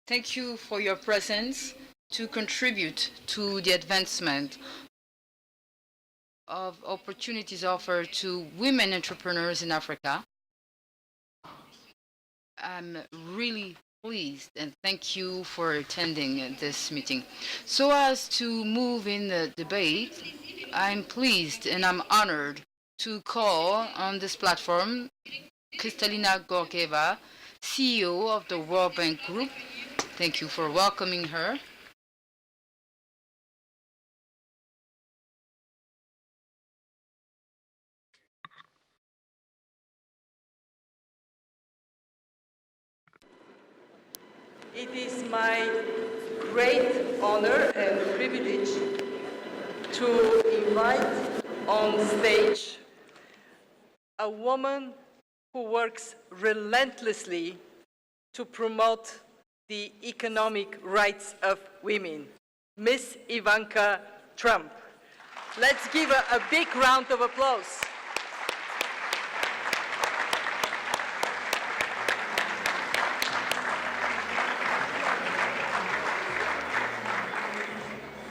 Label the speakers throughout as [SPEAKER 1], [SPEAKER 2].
[SPEAKER 1] Thank you for your presence to contribute to the advancement of opportunities offered to women entrepreneurs in Africa. I'm really pleased and thank you for attending this meeting. So as to move in the debate, I'm pleased and I'm honored to call on this platform Kristalina Georgieva, CEO of the World Bank Group. Thank you for welcoming her.
[SPEAKER 2] It is my great honor and privilege to invite on stage a woman who works relentlessly to promote the economic rights of women, Ms. Ivanka Trump. Let's give her a big round of applause.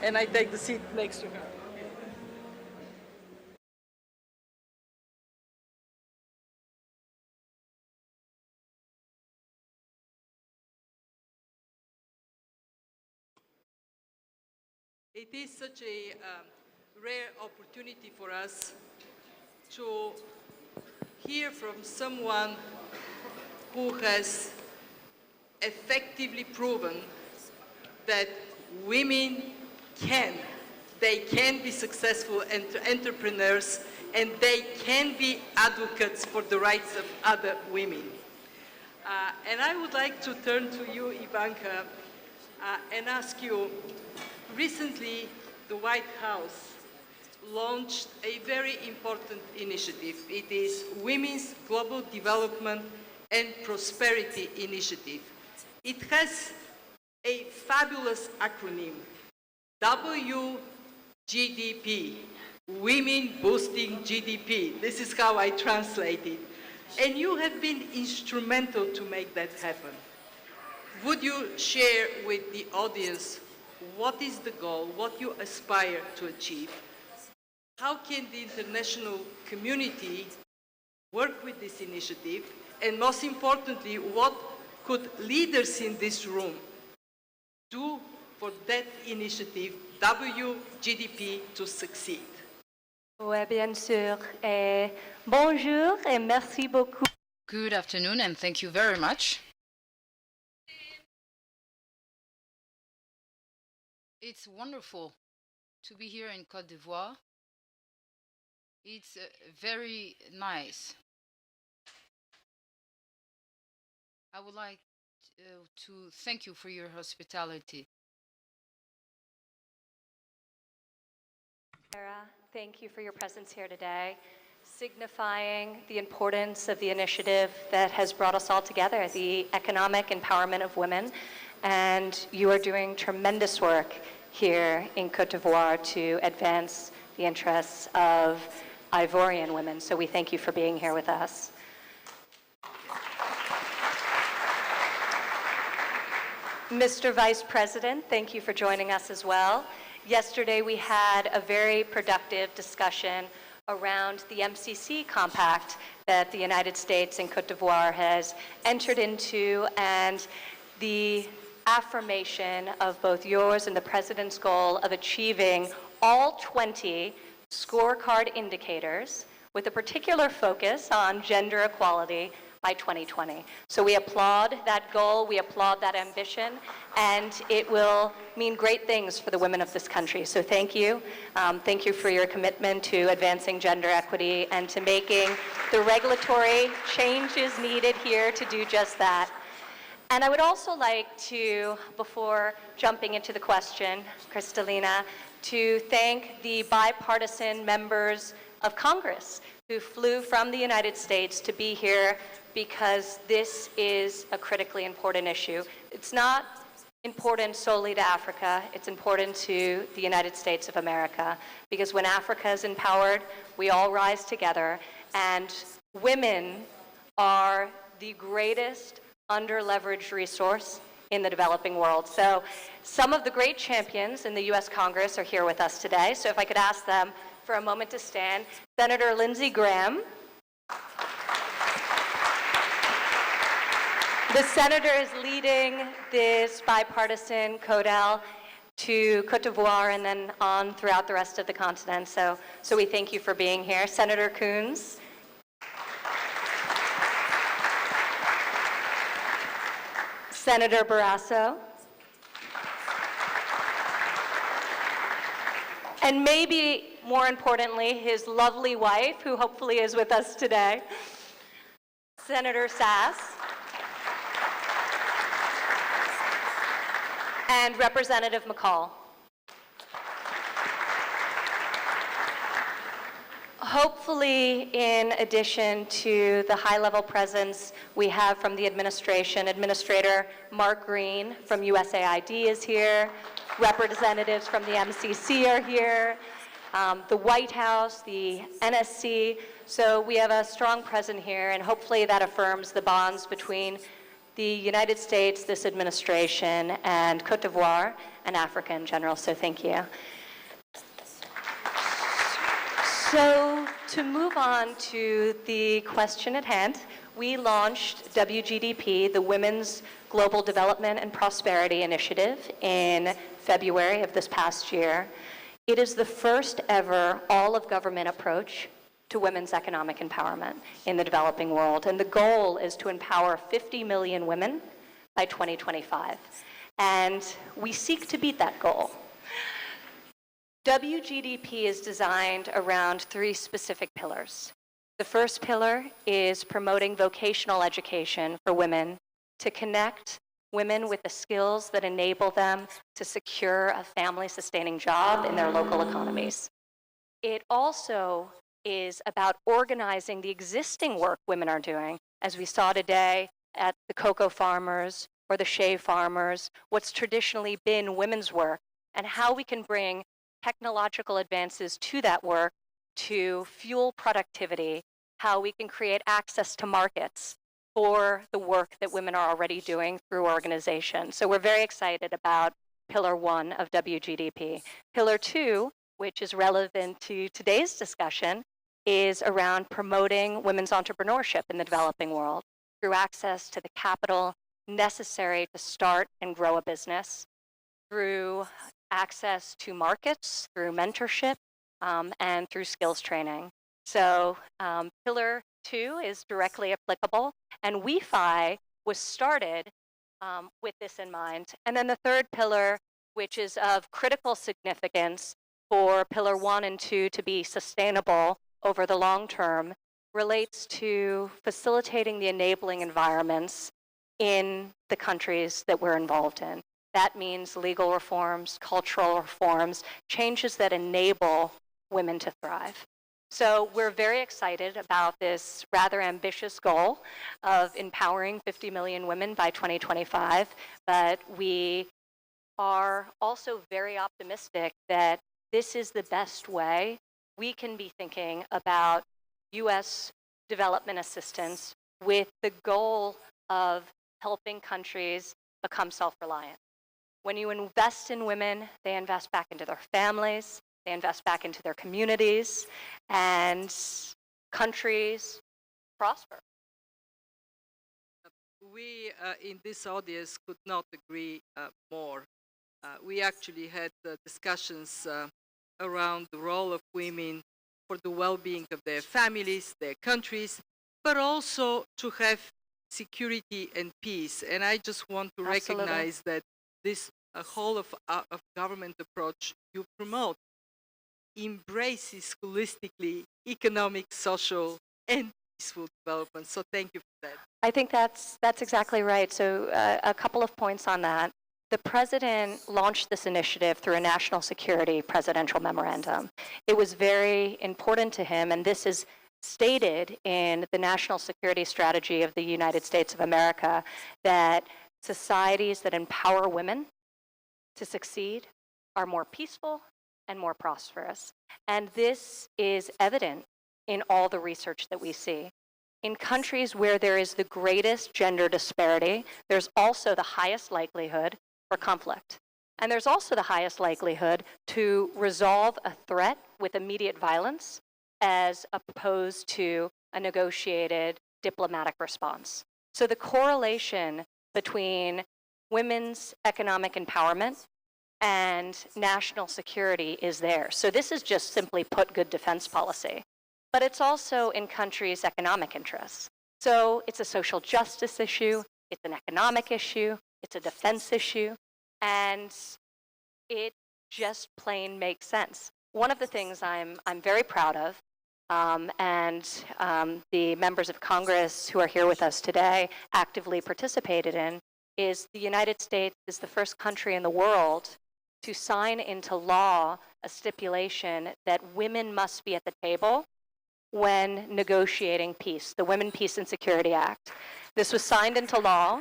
[SPEAKER 2] And I take the seat next to her. It is such a rare opportunity for us to hear from someone who has effectively proven that women they can be successful entrepreneurs and they can be advocates for the rights of other women. And I would like to turn to you, Ivanka, and ask you, recently the White House launched a very important initiative. It is Women's Global Development and Prosperity Initiative. It has a fabulous acronym, W-GDP, Women Boosting GDP. This is how I translate it. And you have been instrumental to make that happen. Would you share with the audience what is the goal, what you aspire to achieve? How can the international community work with this initiative? And most importantly, what could leaders in this room do for that initiative, W-GDP, to succeed?
[SPEAKER 3] Oui, bien sûr. Bonjour et merci beaucoup.
[SPEAKER 1] Good afternoon and thank you very much. It's wonderful to be here in Côte d'Ivoire. It's very nice. I would like to thank you for your hospitality.
[SPEAKER 3] Sarah, thank you for your presence here today, signifying the importance of the initiative that has brought us all together, the economic empowerment of women. And you are doing tremendous work here in Côte d'Ivoire to advance the interests of Ivorian women. So we thank you for being here with us. Mr. Vice President, thank you for joining us as well. Yesterday we had a very productive discussion around the MCC compact that the United States and Côte d'Ivoire has entered into, and the affirmation of both yours and the President's goal of achieving all 20 scorecard indicators with a particular focus on gender equality by 2020. So we applaud that goal, we applaud that ambition, and it will mean great things for the women of this country. So thank you. Thank you for your commitment to advancing gender equity and to making the regulatory changes needed here to do just that. And I would also like to, before jumping into the question, Kristalina, to thank the bipartisan members of Congress who flew from the United States to be here, because this is a critically important issue. It's not important solely to Africa, it's important to the United States of America, because when Africa is empowered, we all rise together, and women are the greatest under-leveraged resource in the developing world. So some of the great champions in the U.S. Congress are here with us today. So if I could ask them for a moment to stand. Senator Lindsey Graham. The senator is leading this bipartisan CODEL to Côte d'Ivoire and then on throughout the rest of the continent. So we thank you for being here. Senator Coons. Senator Barrasso. And maybe more importantly, his lovely wife, who hopefully is with us today, Senator Sass. And Representative McCall. Hopefully, in addition to the high-level presence we have from the administration, Administrator Mark Green from USAID is here, representatives from the MCC are here, the White House, the NSC. So we have a strong presence here, and hopefully that affirms the bonds between the United States, this administration, and Côte d'Ivoire, and Africa in general. So thank you. So to move on to the question at hand, we launched W-GDP, the Women's Global Development and Prosperity Initiative, in February of this past year. It is the first ever all-of-government approach to women's economic empowerment in the developing world. And the goal is to empower 50 million women by 2025. And we seek to beat that goal. WGDP is designed around 3 specific pillars. The first pillar is promoting vocational education for women to connect women with the skills that enable them to secure a family-sustaining job in their local economies. It also is about organizing the existing work women are doing, as we saw today at the cocoa farmers or the shea farmers, what's traditionally been women's work, and how we can bring technological advances to that work to fuel productivity, how we can create access to markets for the work that women are already doing through organizations. So we're very excited about Pillar 1 of WGDP. Pillar 2, which is relevant to today's discussion, is around promoting women's entrepreneurship in the developing world through access to the capital necessary to start and grow a business, through access to markets, through mentorship, and through skills training. So Pillar 2 is directly applicable, and WeFi was started with this in mind. And then the third pillar, which is of critical significance for Pillar 1 and 2 to be sustainable over the long term, relates to facilitating the enabling environments in the countries that we're involved in. That means legal reforms, cultural reforms, changes that enable women to thrive. So we're very excited about this rather ambitious goal of empowering 50 million women by 2025, but we are also very optimistic that this is the best way we can be thinking about U.S. development assistance with the goal of helping countries become self-reliant. When you invest in women, they invest back into their families, they invest back into their communities, and countries prosper.
[SPEAKER 2] We in this audience could not agree more. We actually had discussions around the role of women for the well-being of their families, their countries, but also to have security and peace. And I just want to recognize that this whole of government approach you promote embraces holistically economic, social, and peaceful development. So thank you for that.
[SPEAKER 3] I think that's exactly right. So a couple of points on that. The president launched this initiative through a national security presidential memorandum. It was very important to him, and this is stated in the national security strategy of the United States of America, that societies that empower women to succeed are more peaceful and more prosperous. And this is evident in all the research that we see. in countries where there is the greatest gender disparity, there's also the highest likelihood for conflict. And there's also the highest likelihood to resolve a threat with immediate violence as opposed to a negotiated diplomatic response. So the correlation between women's economic empowerment and national security is there. So this is just simply put good defense policy, but it's also in countries' economic interests. So it's a social justice issue, it's an economic issue, it's a defense issue, and it just plain makes sense. One of the things I'm very proud of, the members of Congress who are here with us today actively participated in, is the United States is the first country in the world to sign into law a stipulation that women must be at the table when negotiating peace, the Women, Peace, and Security Act. This was signed into law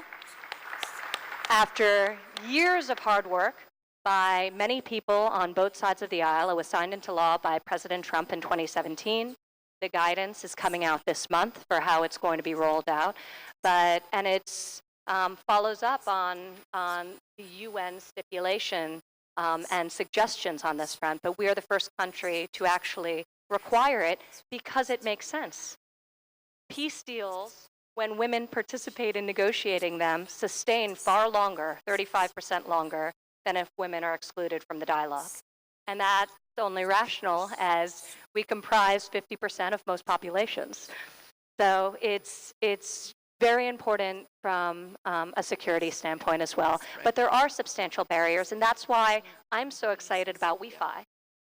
[SPEAKER 3] after years of hard work by many people on both sides of the aisle. It was signed into law by President Trump in 2017. The guidance is coming out this month for how it's going to be rolled out. And it's follows up on the UN stipulation and suggestions on this front, but we are the first country to actually require it because it makes sense. Peace deals, when women participate in negotiating them, sustain far longer, 35% longer, than if women are excluded from the dialogue. And that's only rational as we comprise 50% of most populations. So it's very important from a security standpoint as well.
[SPEAKER 2] Right.
[SPEAKER 3] But there are substantial barriers, and that's why I'm so excited about WIFI,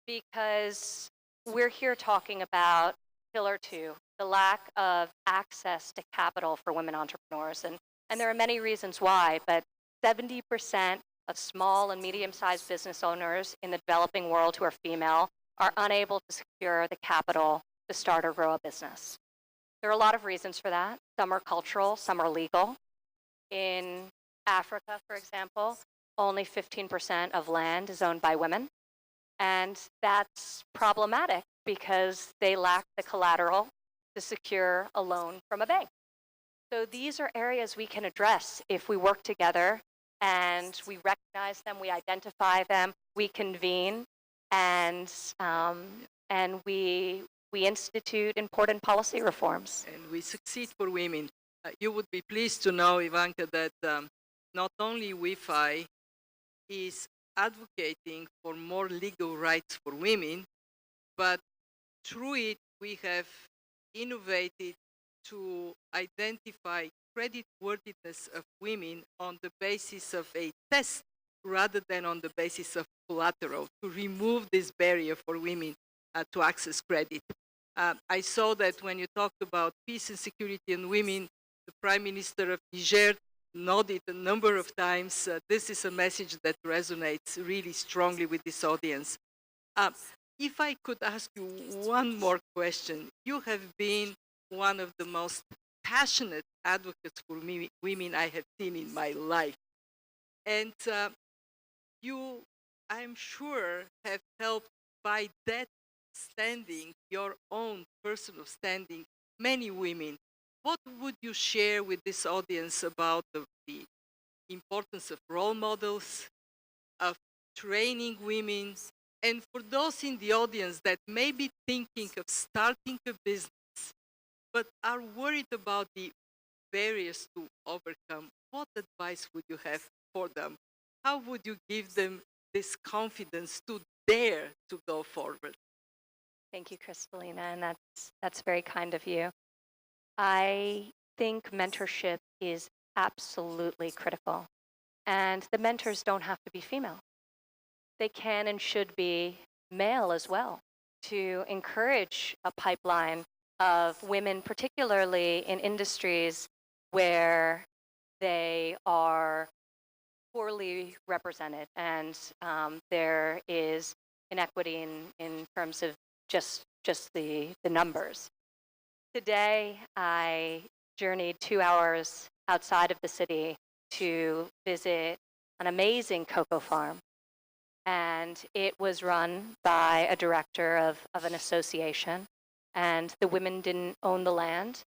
[SPEAKER 3] because we're here talking about Pillar 2, the lack of access to capital for women entrepreneurs. And there are many reasons why, but 70% of small and medium-sized business owners in the developing world who are female are unable to secure the capital to start or grow a business. There are a lot of reasons for that. Some are cultural, some are legal. In Africa, for example, only 15% of land is owned by women. And that's problematic because they lack the collateral to secure a loan from a bank. So these are areas we can address if we work together and we recognize them, we identify them, we convene, and we institute important policy reforms.
[SPEAKER 2] And we succeed for women. You would be pleased to know, Ivanka, that not only WIFI is advocating for more legal rights for women, but through it we have innovated to identify creditworthiness of women on the basis of a test rather than on the basis of collateral, to remove this barrier for women to access credit. I saw that when you talked about peace and security and women, the Prime Minister of Niger nodded a number of times. This is a message that resonates really strongly with this audience. If I could ask you one more question. You have been one of the most passionate advocates for women I have seen in my life. And you, I'm sure, have helped by that standing, your own personal standing, many women. What would you share with this audience about the importance of role models, of training women, and for those in the audience that may be thinking of starting a business, but are worried about the barriers to overcome, what advice would you have for them? How would you give them this confidence to dare to go forward?
[SPEAKER 3] Thank you, Kristalina, and that's very kind of you. I think mentorship is absolutely critical, and the mentors don't have to be female. They can and should be male as well, to encourage a pipeline of women, particularly in industries where they are poorly represented and there is inequity in terms of just the numbers. Today, I journeyed 2 hours outside of the city to visit an amazing cocoa farm. And it was run by a director of an association. And the women didn't own the land,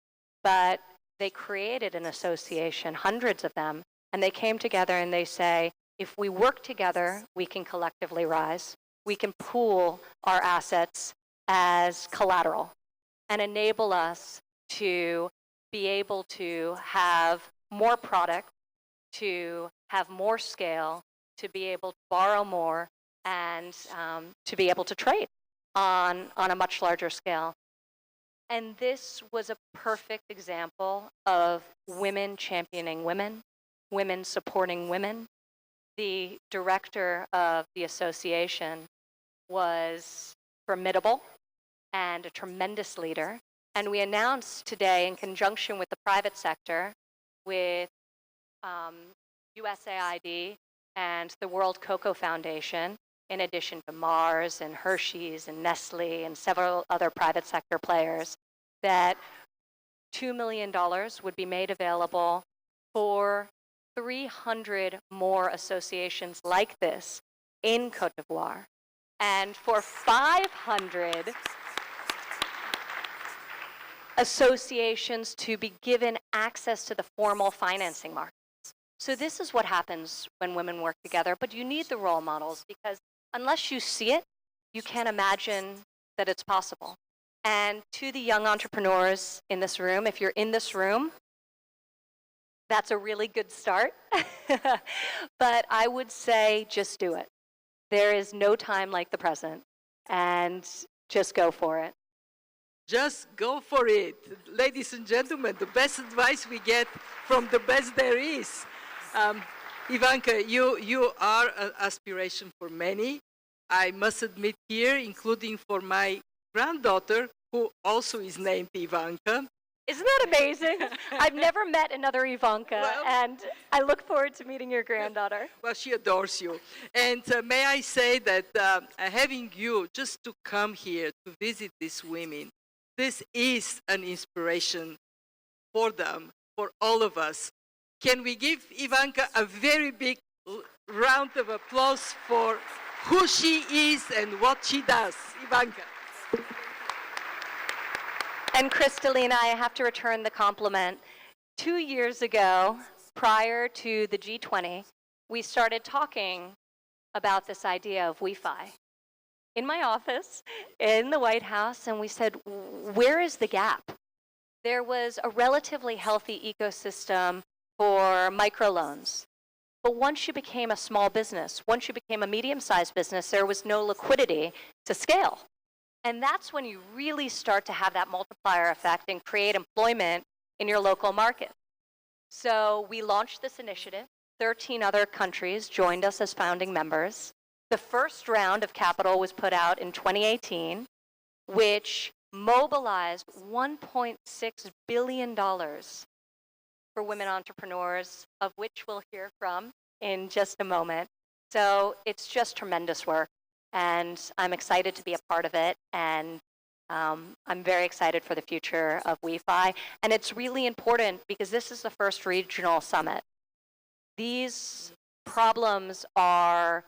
[SPEAKER 3] but they created an association, hundreds of them, and they came together and they say, if we work together, we can collectively rise. We can pool our assets as collateral and enable us to be able to have more product, to have more scale, to be able to borrow more, and to be able to trade on a much larger scale. And this was a perfect example of women championing women, women supporting women. The director of the association was formidable and a tremendous leader. And we announced today, in conjunction with the private sector, with USAID and the World Cocoa Foundation, in addition to Mars and Hershey's and Nestle and several other private sector players, that $2 million would be made available for 300 more associations like this in Côte d'Ivoire, and for 500 associations to be given access to the formal financing markets. So this is what happens when women work together, but you need the role models, because unless you see it, you can't imagine that it's possible. And to the young entrepreneurs in this room, if you're in this room, that's a really good start. But I would say just do it. There is no time like the present, and just go for it.
[SPEAKER 2] Just go for it. Ladies and gentlemen, the best advice we get from the best there is. Ivanka, you are an aspiration for many. I must admit here, including for my granddaughter, who also is named Ivanka.
[SPEAKER 3] Isn't that amazing? I've never met another Ivanka,
[SPEAKER 2] Well,
[SPEAKER 3] and I look forward to meeting your granddaughter.
[SPEAKER 2] Well, she adores you. And may I say that having you just to come here to visit these women, this is an inspiration for them, for all of us. Can we give Ivanka a very big round of applause for who she is and what she does? Ivanka.
[SPEAKER 3] And Kristalina, I have to return the compliment. 2 years ago, prior to the G20, we started talking about this idea of Wi-Fi in my office in the White House, and we said, where is the gap? There was a relatively healthy ecosystem for microloans. But once you became a small business, once you became a medium-sized business, there was no liquidity to scale. And that's when you really start to have that multiplier effect and create employment in your local market. So we launched this initiative. 13 other countries joined us as founding members. The first round of capital was put out in 2018, which mobilized $1.6 billion for women entrepreneurs, of which we'll hear from in just a moment. So it's just tremendous work, and I'm excited to be a part of it, and I'm very excited for the future of Wi-Fi. And it's really important because this is the first regional summit. These problems are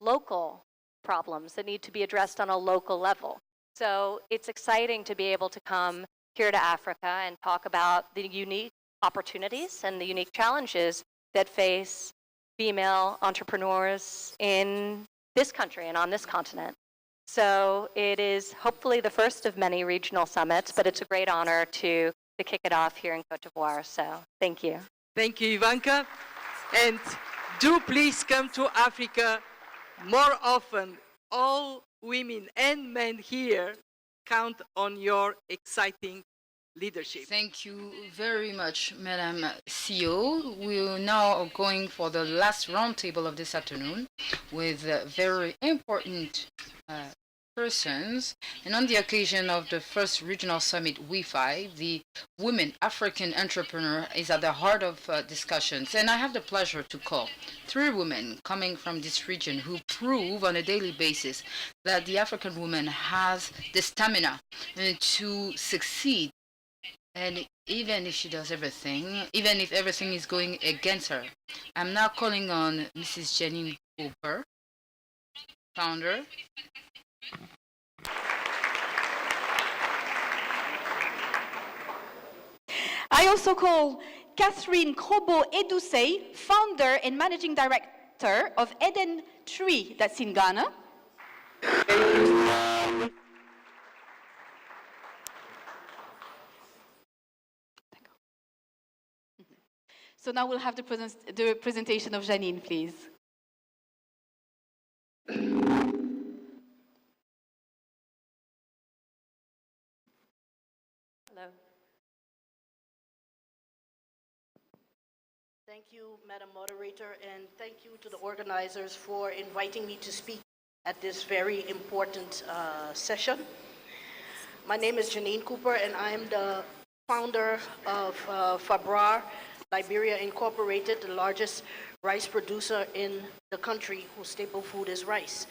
[SPEAKER 3] local problems that need to be addressed on a local level. So it's exciting to be able to come here to Africa and talk about the unique opportunities and the unique challenges that face female entrepreneurs in this country and on this continent. So it is hopefully the first of many regional summits, but it's a great honor to kick it off here in Côte d'Ivoire. So thank you.
[SPEAKER 2] Thank you, Ivanka. And do please come to Africa more often. All women and men here count on your exciting leadership.
[SPEAKER 1] Thank you very much, Madam CEO. We now are going for the last roundtable of this afternoon with very important persons. And on the occasion of the first regional summit Wi-Fi, the women African entrepreneur is at the heart of discussions. And I have the pleasure to call 3 women coming from this region who prove on a daily basis that the African woman has the stamina to succeed. And even if she does everything, even if everything is going against her. I'm now calling on Mrs. Janine Cooper, founder.
[SPEAKER 4] I also call Catherine Krobo-Edusei, founder and managing director of Eden Tree, that's in Ghana. So now we'll have the presentation of Janine, please.
[SPEAKER 5] Hello. Thank you, Madam Moderator, and thank you to the organizers for inviting me to speak at this very important session. My name is Janine Cooper, and I am the founder of Fabrar Liberia Incorporated, the largest rice producer in the country whose staple food is rice.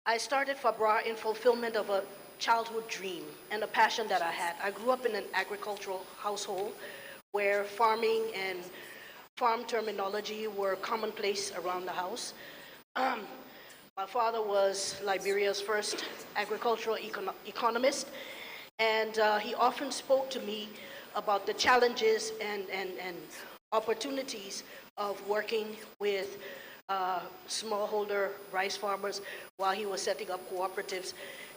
[SPEAKER 5] I started Fabrar in fulfillment of a childhood dream and a passion that I had. I grew up in an agricultural household where farming and farm terminology were commonplace around the house. My father was Liberia's first agricultural economist, and he often spoke to me about the challenges and opportunities of working with smallholder rice farmers while he was setting up cooperatives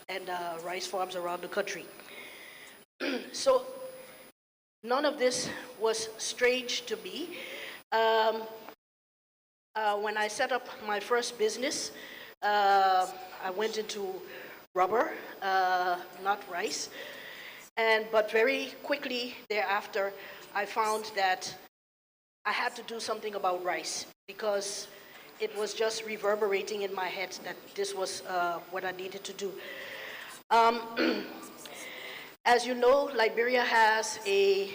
[SPEAKER 5] and rice farms around the country. So none of this was strange to me. When I set up my first business, I went into rubber, not rice. But very quickly thereafter, I found that I had to do something about rice because it was just reverberating in my head that this was what I needed to do. As you know, Liberia has a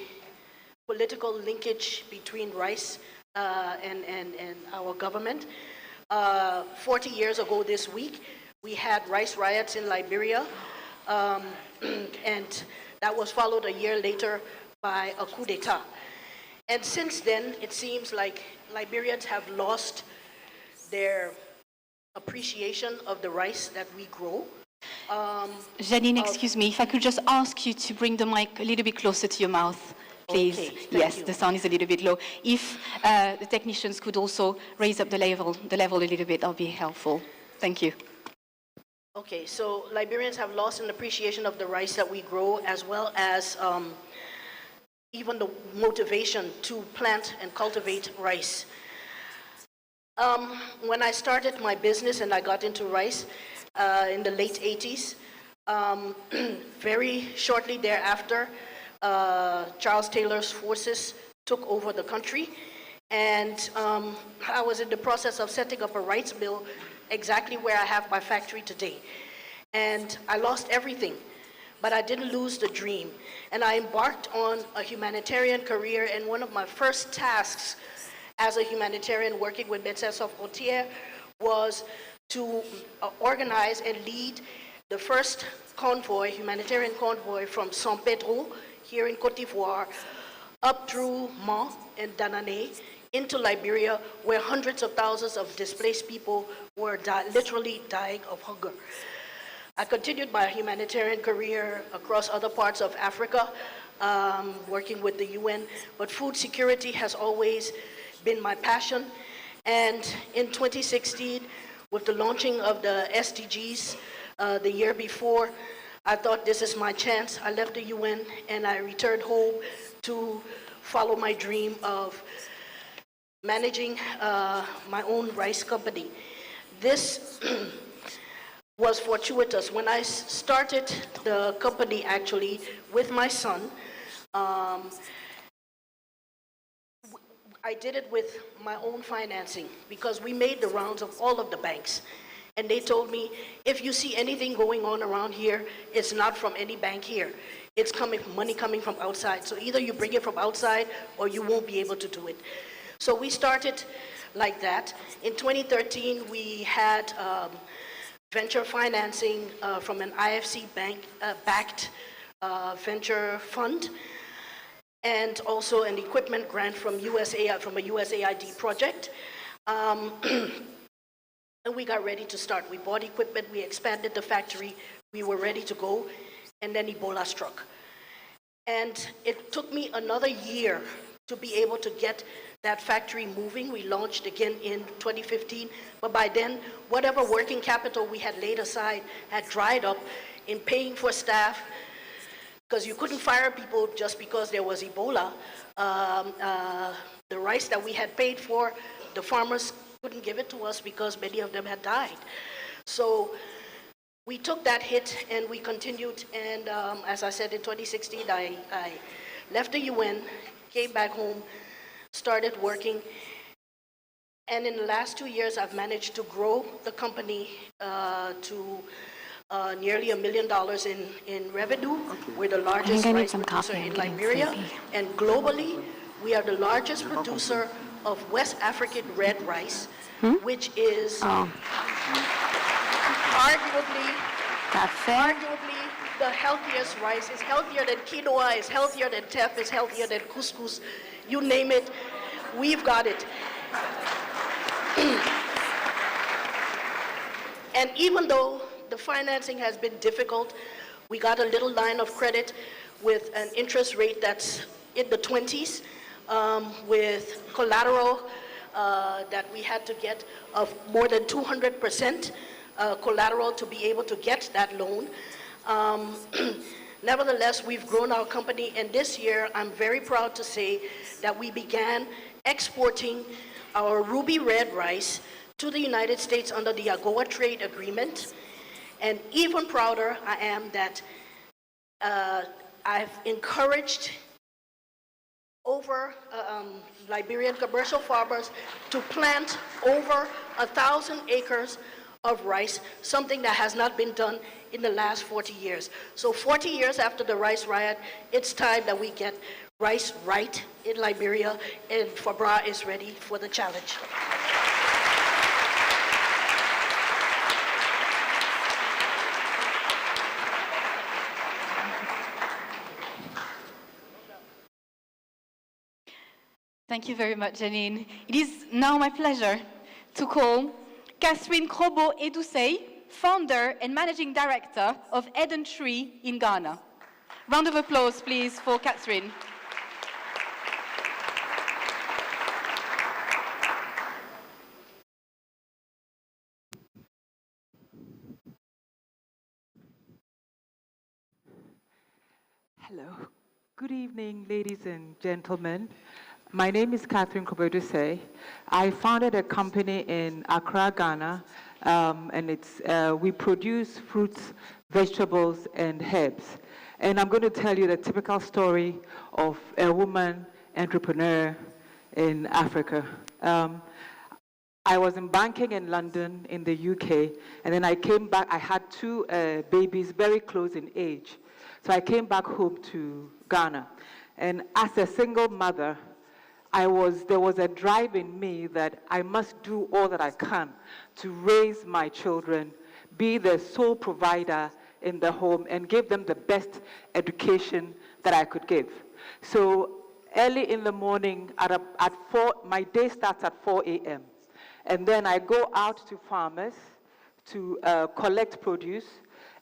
[SPEAKER 5] political linkage between rice and our government. 40 years ago this week, we had rice riots in Liberia, and that was followed a year later by a coup d'etat. And since then, it seems like Liberians have lost their appreciation of the rice that we grow.
[SPEAKER 4] Janine, excuse me, if I could just ask you to bring the mic a little bit closer to your mouth, please.
[SPEAKER 5] Okay,
[SPEAKER 4] yes,
[SPEAKER 5] you.
[SPEAKER 4] The sound is a little bit low. If the technicians could also raise up the level a little bit, that would be helpful. Thank you.
[SPEAKER 5] Okay, so Liberians have lost an appreciation of the rice that we grow, as well as even the motivation to plant and cultivate rice. When I started my business and I got into rice in the late 80s, very shortly thereafter, Charles Taylor's forces took over the country, and I was in the process of setting up a rice mill exactly where I have my factory today. And I lost everything, but I didn't lose the dream. And I embarked on a humanitarian career, and one of my first tasks as a humanitarian working with Médecins Sans Frontières was to organize and lead the first convoy, humanitarian convoy from San Pedro here in Côte d'Ivoire up through Mans and Danane into Liberia, where hundreds of thousands of displaced people were literally dying of hunger. I continued my humanitarian career across other parts of Africa, working with the UN, but food security has always been my passion. And in 2016, with the launching of the SDGs the year before, I thought this is my chance. I left the UN and I returned home to follow my dream of managing my own rice company. This was fortuitous. When I started the company actually with my son, I did it with my own financing because we made the rounds of all of the banks. And they told me, if you see anything going on around here, it's not from any bank here. It's money coming from outside. So either you bring it from outside or you won't be able to do it. So we started like that. In 2013, we had venture financing from an IFC bank backed venture fund, and also an equipment grant from from a USAID project. And we got ready to start. We bought equipment, we expanded the factory, we were ready to go, and then Ebola struck. And it took me another year to be able to get that factory moving. We launched again in 2015, but by then, whatever working capital we had laid aside had dried up in paying for staff, because you couldn't fire people just because there was Ebola. The rice that we had paid for, the farmers couldn't give it to us because many of them had died. So we took that hit and we continued, and as I said, in 2016, I left the UN, came back home, started working, and in the last 2 years, I've managed to grow the company to nearly $1 million in revenue. We're the largest rice producer in Liberia, and globally, we are the largest producer of West African red rice, which is arguably the healthiest rice. It's healthier than quinoa, it's healthier than teff, it's healthier than couscous. You name it, we've got it. And even though the financing has been difficult, we got a little line of credit with an interest rate that's in the 20s, with collateral that we had to get of more than 200% collateral to be able to get that loan. Nevertheless, we've grown our company, and this year I'm very proud to say that we began exporting our ruby red rice to the United States under the AGOA trade agreement. And even prouder I am that I've encouraged over Liberian commercial farmers to plant over 1,000 acres of rice, something that has not been done in the last 40 years. So 40 years after the rice riot, it's time that we get rice right in Liberia, and Fabra is ready for the challenge.
[SPEAKER 4] Thank you very much, Janine. It is now my pleasure to call Catherine Krobo-Edusei, founder and managing director of Eden Tree in Ghana. Round of applause, please, for Catherine.
[SPEAKER 6] Hello. Good evening, ladies and gentlemen. My name is Catherine Krobo-Edusei. I founded a company in Accra, Ghana, and we produce fruits, vegetables, and herbs. And I'm going to tell you the typical story of a woman entrepreneur in Africa. I was in banking in London, in the UK, and then I came back. I had two babies very close in age. So I came back home to Ghana. And as a single mother, there was a drive in me that I must do all that I can to raise my children, be the sole provider in the home, and give them the best education that I could give. So early in the morning, at 4, my day starts at 4 a.m. And then I go out to farmers to collect produce,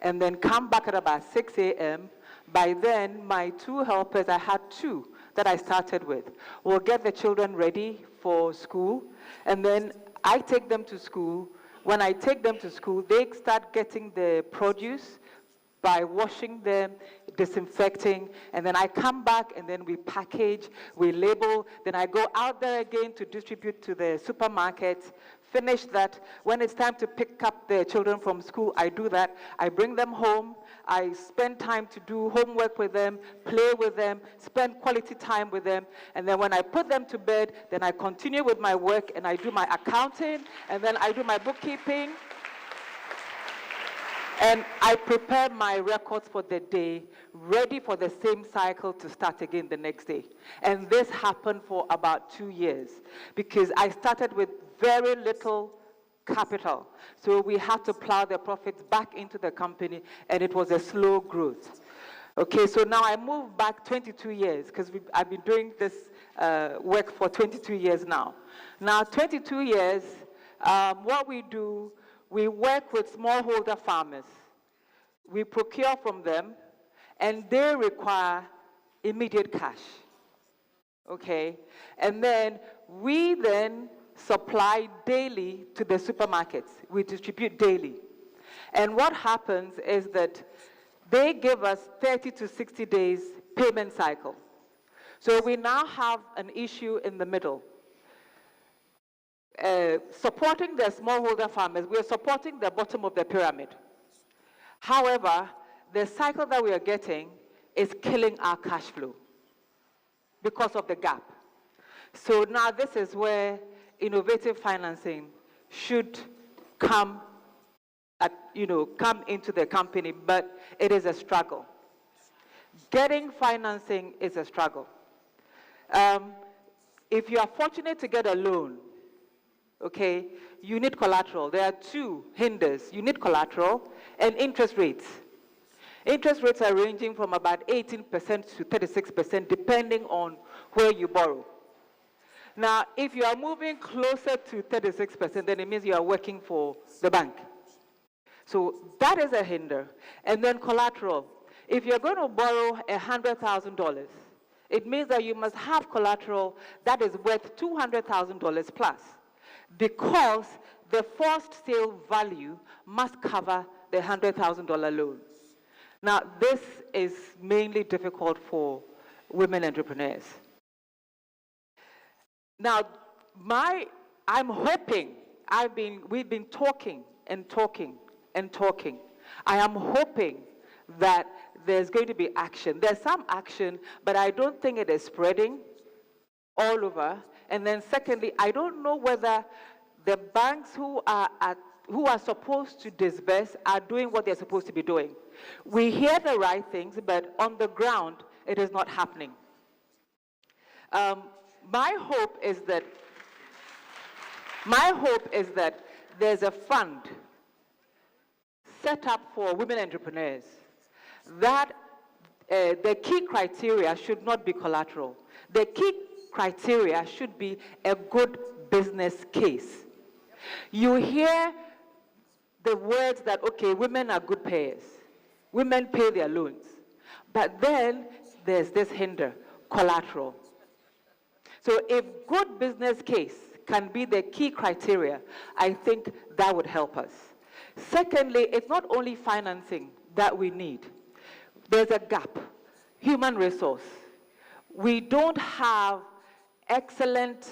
[SPEAKER 6] and then come back at about 6 a.m. By then, my two helpers, I had two that I started with, will get the children ready for school, and then I take them to school. When I take them to school, they start getting the produce by washing them, disinfecting, and then I come back and then we package, we label, then I go out there again to distribute to the supermarkets, finish that. When it's time to pick up the children from school, I do that. I bring them home, I spend time to do homework with them, play with them, spend quality time with them, and then when I put them to bed, then I continue with my work and I do my accounting, and then I do my bookkeeping, and I prepare my records for the day, ready for the same cycle to start again the next day. And this happened for about 2 years, because I started with very little capital. So we had to plow the profits back into the company, and it was a slow growth. Okay, so now I moved back 22 years, because I've been doing this work for 22 years now. Now, 22 years, what we do, we work with smallholder farmers. We procure from them, and they require immediate cash. Okay? And then we then supply daily to the supermarkets. We distribute daily. And what happens is that they give us 30 to 60 days payment cycle. So we now have an issue in the middle. Supporting the smallholder farmers, we are supporting the bottom of the pyramid. However, the cycle that we are getting is killing our cash flow because of the gap. So now this is where innovative financing should come into the company, but it is a struggle. Getting financing is a struggle. If you are fortunate to get a loan, okay, you need collateral. There are two hinders. You need collateral and interest rates. Interest rates are ranging from about 18% to 36%, depending on where you borrow. Now, if you are moving closer to 36%, then it means you are working for the bank. So that is a hinder. And then collateral. If you're going to borrow $100,000, it means that you must have collateral that is worth $200,000 plus, because the forced sale value must cover the $100,000 loan. Now, this is mainly difficult for women entrepreneurs. Now, I'm hoping, we've been talking and talking and talking. I am hoping that there's going to be action. There's some action, but I don't think it is spreading all over. And then secondly, I don't know whether the banks who are supposed to disburse are doing what they're supposed to be doing. We hear the right things, but on the ground, it is not happening. My hope is that there's a fund set up for women entrepreneurs that the key criteria should not be collateral. The key criteria should be a good business case. You hear the words that, okay, women are good payers. Women pay their loans. But then there's this hinder, collateral. So if good business case can be the key criteria, I think that would help us. Secondly, it's not only financing that we need. There's a gap, human resource. We don't have excellent,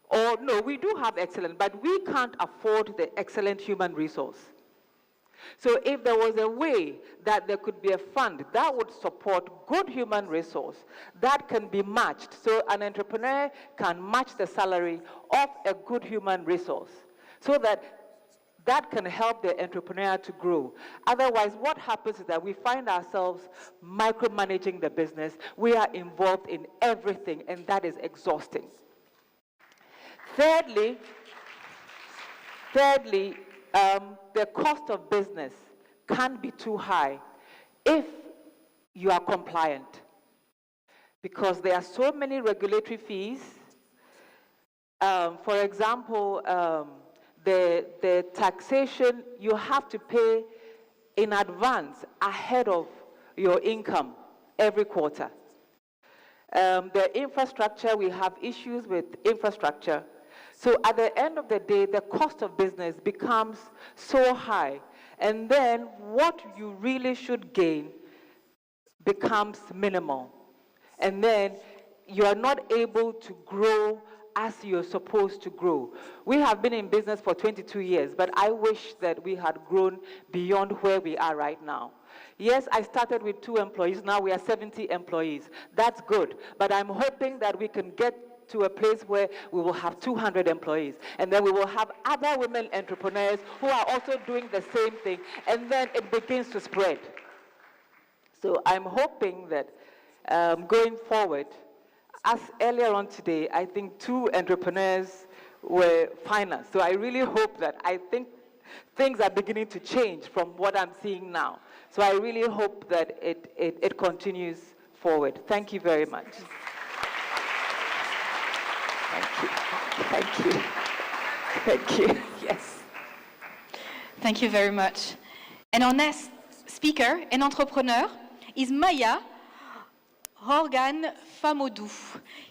[SPEAKER 6] or no, we do have excellent, but we can't afford the excellent human resource. So if there was a way that there could be a fund that would support good human resource that can be matched, so an entrepreneur can match the salary of a good human resource, so that can help the entrepreneur to grow. Otherwise, what happens is that we find ourselves micromanaging the business. We are involved in everything, and that is exhausting. Thirdly, the cost of business can't be too high if you are compliant, because there are so many regulatory fees. For example, the taxation you have to pay in advance ahead of your income every quarter. The infrastructure, we have issues with infrastructure. So at the end of the day, the cost of business becomes so high. And then what you really should gain becomes minimal. And then you are not able to grow as you're supposed to grow. We have been in business for 22 years, but I wish that we had grown beyond where we are right now. Yes, I started with 2 employees, now we are 70 employees. That's good, but I'm hoping that we can get to a place where we will have 200 employees, and then we will have other women entrepreneurs who are also doing the same thing, and then it begins to spread. So I'm hoping that going forward, as earlier on today, I think 2 entrepreneurs were financed. So I really hope that, I think things are beginning to change from what I'm seeing now. So I really hope that it continues forward. Thank you very much. Thank you. Thank you. Yes.
[SPEAKER 4] Thank you very much. And our next speaker and entrepreneur is Maya Morgan Famodou.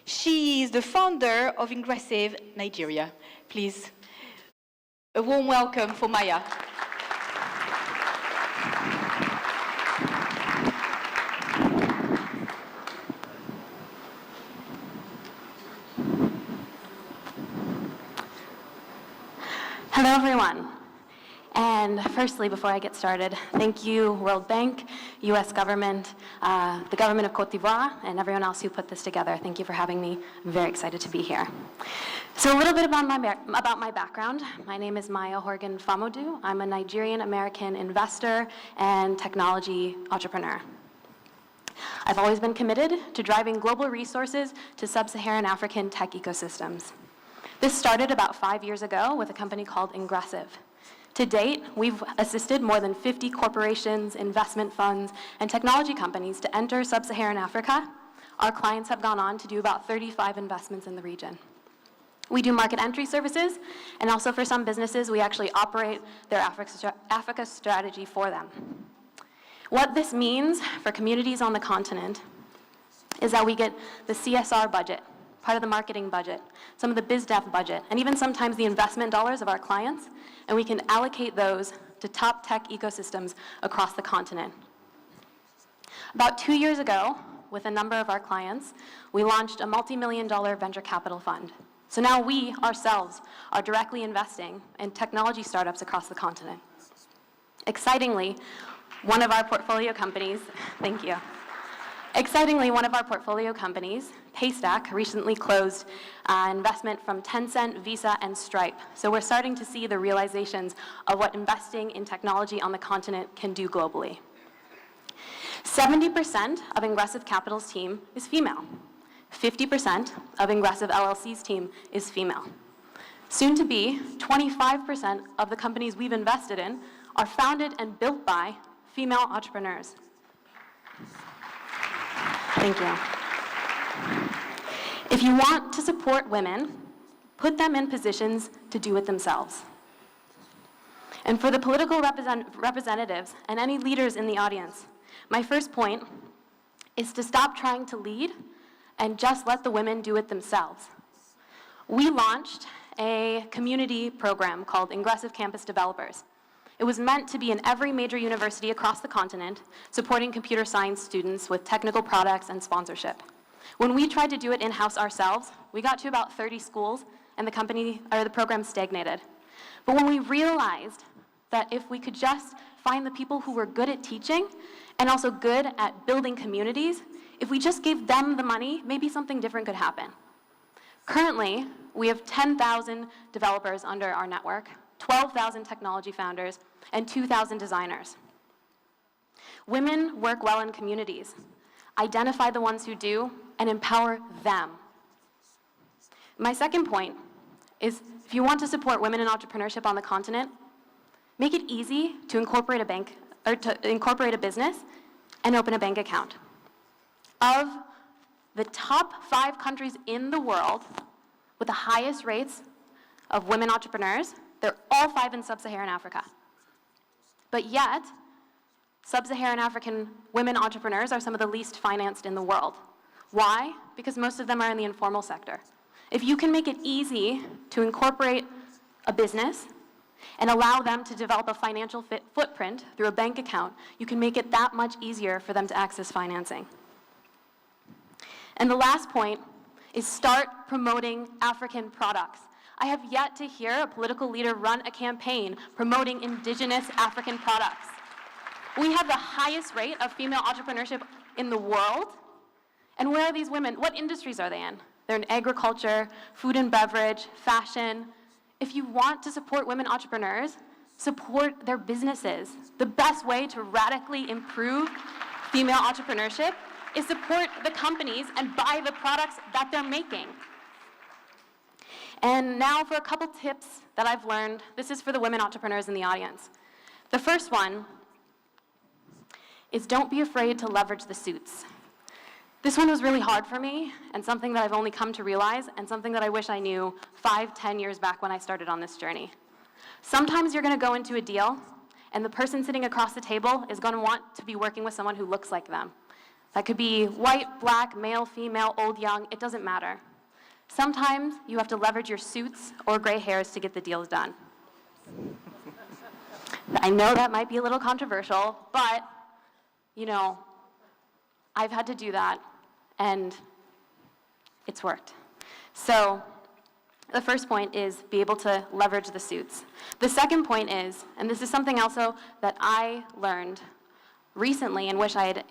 [SPEAKER 4] She is the founder of Ingressive Nigeria. Please, a warm welcome for Maya.
[SPEAKER 7] Hello, everyone. And firstly, before I get started, thank you, World Bank, US government, the government of Côte d'Ivoire, and everyone else who put this together. Thank you for having me. I'm very excited to be here. So a little bit about my background. My name is Maya Horgan Famodou. I'm a Nigerian-American investor and technology entrepreneur. I've always been committed to driving global resources to sub-Saharan African tech ecosystems. This started about 5 years ago with a company called Ingressive. To date, we've assisted more than 50 corporations, investment funds, and technology companies to enter sub-Saharan Africa. Our clients have gone on to do about 35 investments in the region. We do market entry services, and also for some businesses, we actually operate their Africa strategy for them. What this means for communities on the continent is that we get the CSR budget, part of the marketing budget, some of the biz dev budget, and even sometimes the investment dollars of our clients, and we can allocate those to top tech ecosystems across the continent. About 2 years ago, with a number of our clients, we launched a multi-million-dollar venture capital fund. So now we, ourselves, are directly investing in technology startups across the continent. Excitingly, one of our portfolio companies, thank you. Excitingly, one of our portfolio companies, Paystack, recently closed investment from Tencent, Visa, and Stripe. So we're starting to see the realizations of what investing in technology on the continent can do globally. 70% of Ingressive Capital's team is female. 50% of Ingressive LLC's team is female. Soon to be, 25% of the companies we've invested in are founded and built by female entrepreneurs. Thank you. If you want to support women, put them in positions to do it themselves. And for the political representatives and any leaders in the audience, my first point is to stop trying to lead and just let the women do it themselves. We launched a community program called Ingressive Campus Developers. It was meant to be in every major university across the continent, supporting computer science students with technical products and sponsorship. When we tried to do it in-house ourselves, we got to about 30 schools, and the program stagnated. But when we realized that if we could just find the people who were good at teaching and also good at building communities, if we just gave them the money, maybe something different could happen. Currently, we have 10,000 developers under our network, 12,000 technology founders, and 2,000 designers. Women work well in communities. Identify the ones who do, and empower them. My second point is, if you want to support women in entrepreneurship on the continent, make it easy to incorporate a business and open a bank account. Of the top 5 countries in the world with the highest rates of women entrepreneurs, they're all 5 in sub-Saharan Africa. But yet, sub-Saharan African women entrepreneurs are some of the least financed in the world. Why? Because most of them are in the informal sector. If you can make it easy to incorporate a business and allow them to develop a financial footprint through a bank account, you can make it that much easier for them to access financing. And the last point is start promoting African products. I have yet to hear a political leader run a campaign promoting indigenous African products. We have the highest rate of female entrepreneurship in the world. And where are these women? What industries are they in? They're in agriculture, food and beverage, fashion. If you want to support women entrepreneurs, support their businesses. The best way to radically improve female entrepreneurship is support the companies and buy the products that they're making. And now for a couple tips that I've learned. This is for the women entrepreneurs in the audience. The first one is don't be afraid to leverage the suits. This one was really hard for me, and something that I've only come to realize, and something that I wish I knew 5, 10 years back when I started on this journey. Sometimes you're going to go into a deal, and the person sitting across the table is going to want to be working with someone who looks like them. That could be white, black, male, female, old, young, it doesn't matter. Sometimes you have to leverage your suits or gray hairs to get the deals done. I know that might be a little controversial, but, you know, I've had to do that, and it's worked. So the first point is be able to leverage the suits. The second point is, and this is something also that I learned recently and wish I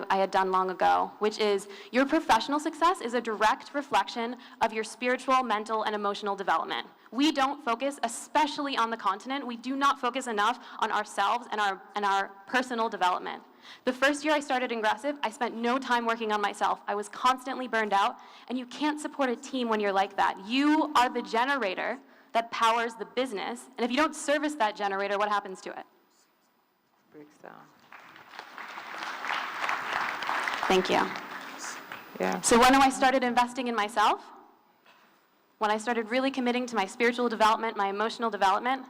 [SPEAKER 7] had done long ago, which is your professional success is a direct reflection of your spiritual, mental, and emotional development. We don't focus, especially on the continent, we do not focus enough on ourselves and our personal development. The first year I started Ingressive, I spent no time working on myself. I was constantly burned out, and you can't support a team when you're like that. You are the generator that powers the business, and if you don't service that generator, what happens to it?
[SPEAKER 6] Breaks down.
[SPEAKER 7] Thank you.
[SPEAKER 6] Yeah.
[SPEAKER 7] So when I started investing in myself, when I started really committing to my spiritual development, my emotional development,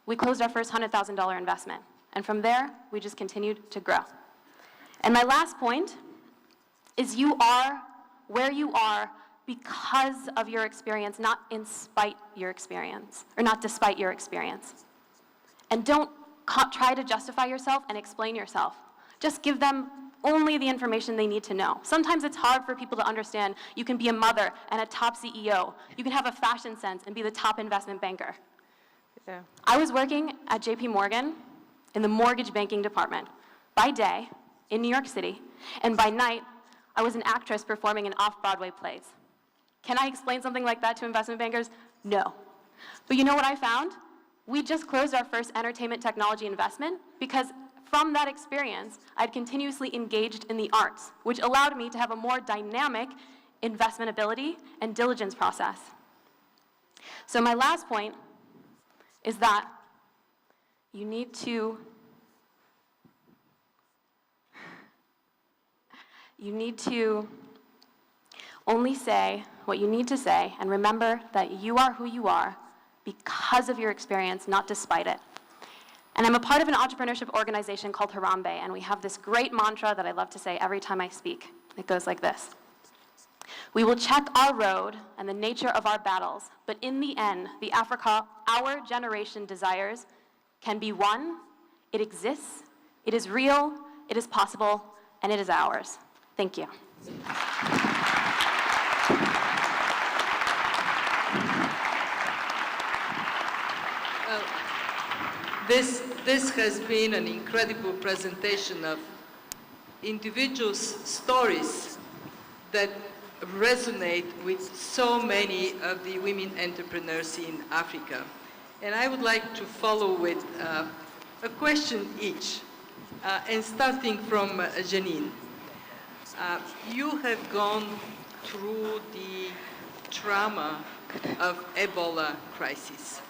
[SPEAKER 7] we closed our first $100,000 investment. And from there, we just continued to grow. And my last point is you are where you are because of your experience, not in spite your experience, or not despite your experience. And don't try to justify yourself and explain yourself. Just give them only the information they need to know. Sometimes it's hard for people to understand you can be a mother and a top CEO. You can have a fashion sense and be the top investment banker.
[SPEAKER 6] Yeah.
[SPEAKER 7] I was working at JP Morgan in the mortgage banking department by day in New York City, and by night, I was an actress performing in off-Broadway plays. Can I explain something like that to investment bankers? No. But you know what I found? We just closed our first entertainment technology investment because from that experience, I'd continuously engaged in the arts, which allowed me to have a more dynamic investment ability and diligence process. So my last point is that you need to only say what you need to say, and remember that you are who you are because of your experience, not despite it. And I'm a part of an entrepreneurship organization called Harambe, and we have this great mantra that I love to say every time I speak. It goes like this. We will check our road and the nature of our battles, but in the end, the Africa our generation desires can be won. It exists, it is real, it is possible, and it is ours. Thank you.
[SPEAKER 2] This has been an incredible presentation of individuals' stories that resonate with so many of the women entrepreneurs in Africa. And I would like to follow with a question each, and starting from Janine. You have gone through the trauma of Ebola crisis,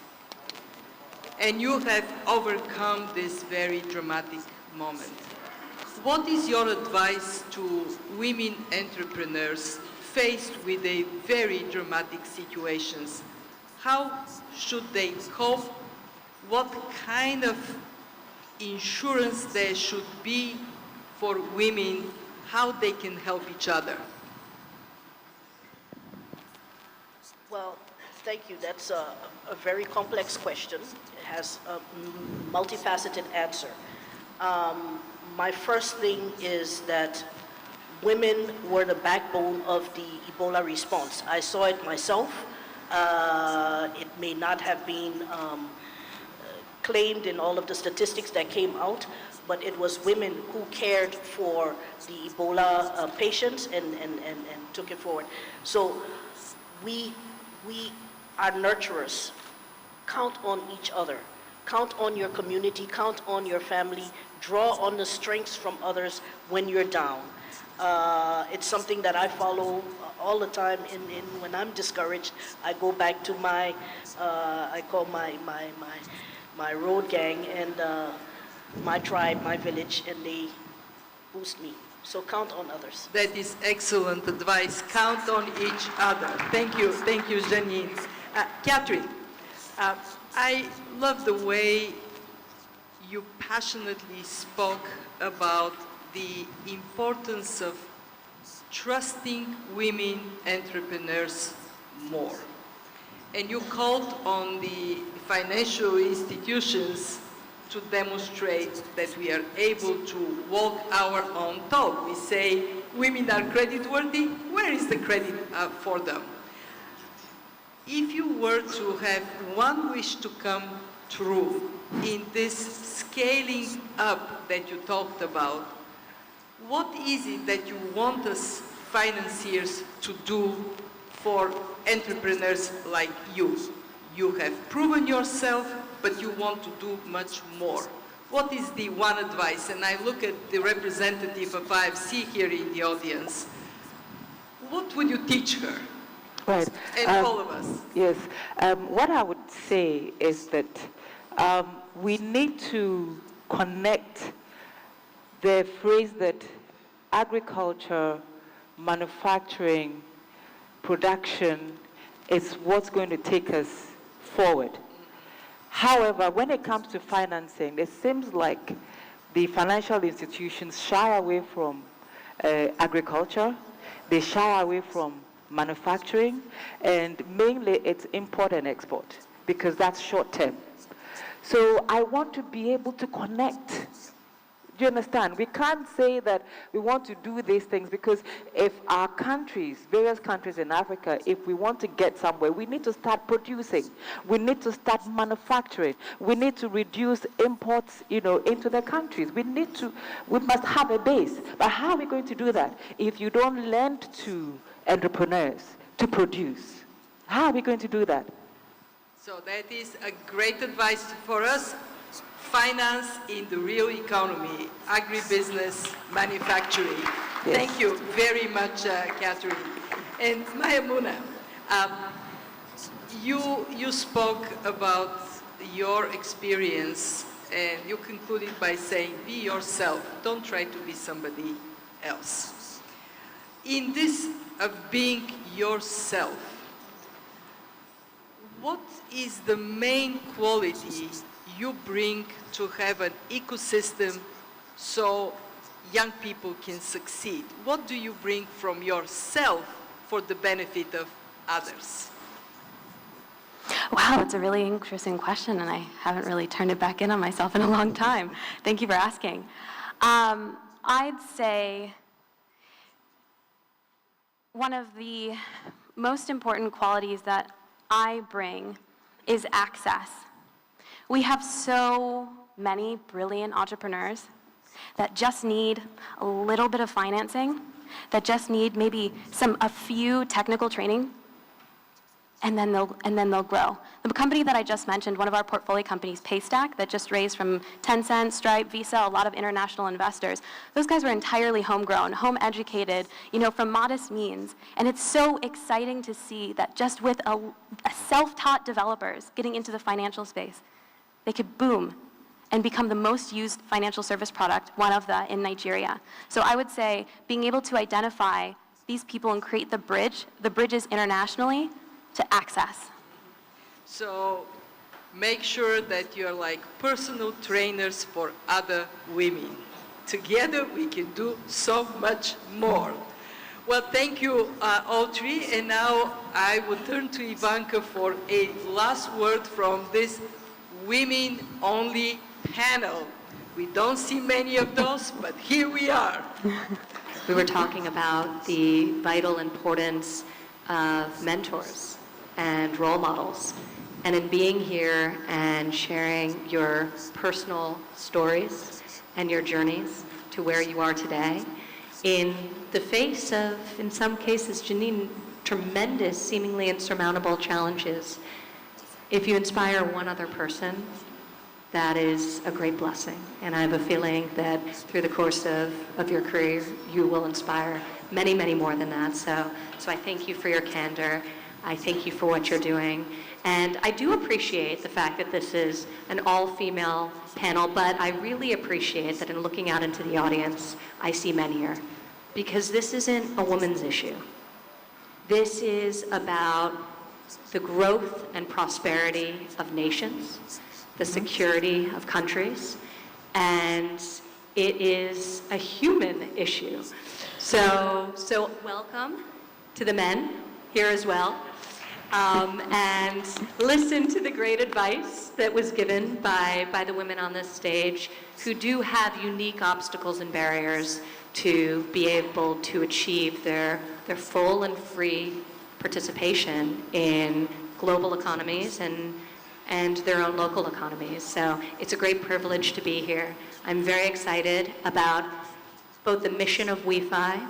[SPEAKER 2] and you have overcome this very dramatic moment. What is your advice to women entrepreneurs faced with a very dramatic situations? How should they cope? What kind of insurance there should be for women? How they can help each other?
[SPEAKER 5] Well, thank you. That's a very complex question. It has a multifaceted answer. My first thing is that women were the backbone of the Ebola response. I saw it myself. It may not have been claimed in all of the statistics that came out, but it was women who cared for the Ebola patients and took it forward. So we are nurturers. Count on each other. Count on your community, count on your family, draw on the strengths from others when you're down. It's something that I follow all the time. When I'm discouraged, I go back to my, I call my road gang and my tribe, my village, and they boost me. So count on others.
[SPEAKER 2] That is excellent advice. Count on each other. Thank you, Janine. Catherine, I love the way you passionately spoke about the importance of trusting women entrepreneurs more. And you called on the financial institutions to demonstrate that we are able to walk our own talk. We say women are creditworthy. Where is the credit for them? If you were to have one wish to come true in this scaling up that you talked about, what is it that you want us financiers to do for entrepreneurs like you? You have proven yourself, but you want to do much more. What is the one advice? And I look at the representative of IFC here in the audience. What would you teach her?
[SPEAKER 6] Right.
[SPEAKER 2] And all of us.
[SPEAKER 6] Yes. What I would say is that we need to connect the phrase that agriculture, manufacturing, production is what's going to take us forward. However, when it comes to financing, it seems like the financial institutions shy away from agriculture, they shy away from manufacturing, and mainly it's import and export, because that's short term. So I want to be able to connect. Do you understand? We can't say that we want to do these things, because if our countries, various countries in Africa, if we want to get somewhere, we need to start producing. We need to start manufacturing. We need to reduce imports, into the countries. We must have a base. But how are we going to do that if you don't lend to entrepreneurs to produce? How are we going to do that?
[SPEAKER 2] So that is a great advice for us. Finance in the real economy, agribusiness, manufacturing.
[SPEAKER 6] Yes.
[SPEAKER 2] Thank you very much, Catherine. And Mayamuna, you spoke about your experience, and you concluded by saying, be yourself, don't try to be somebody else. In this of being yourself, what is the main quality you bring to have an ecosystem so young people can succeed? What do you bring from yourself for the benefit of others?
[SPEAKER 7] Wow, that's a really interesting question, and I haven't really turned it back in on myself in a long time. Thank you for asking. I'd say one of the most important qualities that I bring is access. We have so many brilliant entrepreneurs that just need a little bit of financing, that just need maybe a few technical training, and then they'll grow. The company that I just mentioned, one of our portfolio companies, Paystack, that just raised from Tencent, Stripe, Visa, a lot of international investors. Those guys were entirely homegrown, home educated, from modest means. And it's so exciting to see that just with a self-taught developers getting into the financial space, they could boom and become the most used financial service product, in Nigeria. So I would say being able to identify these people and create the bridges internationally to access.
[SPEAKER 2] So make sure that you're like personal trainers for other women. Together we can do so much more. Well, thank you all three. And now I will turn to Ivanka for a last word from this women-only panel. We don't see many of those, but here we are.
[SPEAKER 8] We were talking about the vital importance of mentors and role models. And in being here and sharing your personal stories and your journeys to where you are today, in the face of, in some cases, Janine, tremendous, seemingly insurmountable challenges, if you inspire one other person, that is a great blessing. And I have a feeling that through the course of your career, you will inspire many, many more than that. So I thank you for your candor. I thank you for what you're doing. And I do appreciate the fact that this is an all-female panel, but I really appreciate that in looking out into the audience, I see men here. Because this isn't a woman's issue. This is about the growth and prosperity of nations, the security of countries, and It is a human issue. So welcome to the men here as well. And listen to the great advice that was given by the women on this stage who do have unique obstacles and barriers to be able to achieve their full and free participation in global economies and their own local economies. So it's a great privilege to be here. I'm very excited about both the mission of WeFi,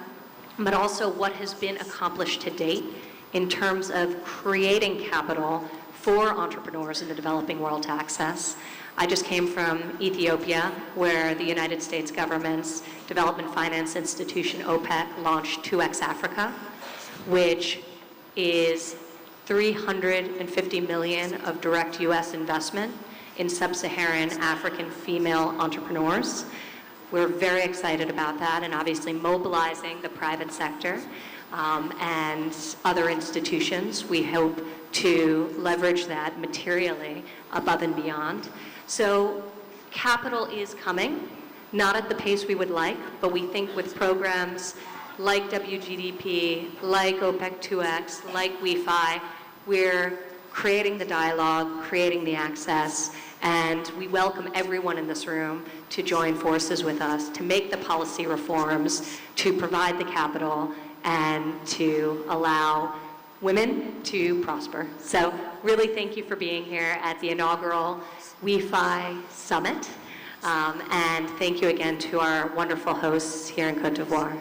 [SPEAKER 8] but also what has been accomplished to date in terms of creating capital for entrepreneurs in the developing world to access. I just came from Ethiopia, where the United States government's development finance institution, OPEC, launched 2X Africa, which is $350 million of direct U.S. investment in sub-Saharan African female entrepreneurs. We're very excited about that, and obviously mobilizing the private sector and other institutions. We hope to leverage that materially above and beyond. So capital is coming, not at the pace we would like, but we think with programs like W-GDP, like OPEC 2X, like WeFi, we're creating the dialogue, creating the access, and we welcome everyone in this room to join forces with us to make the policy reforms, to provide the capital, and to allow women to prosper. So really thank you for being here at the inaugural WeFi Summit. And thank you again to our wonderful hosts here in Côte d'Ivoire.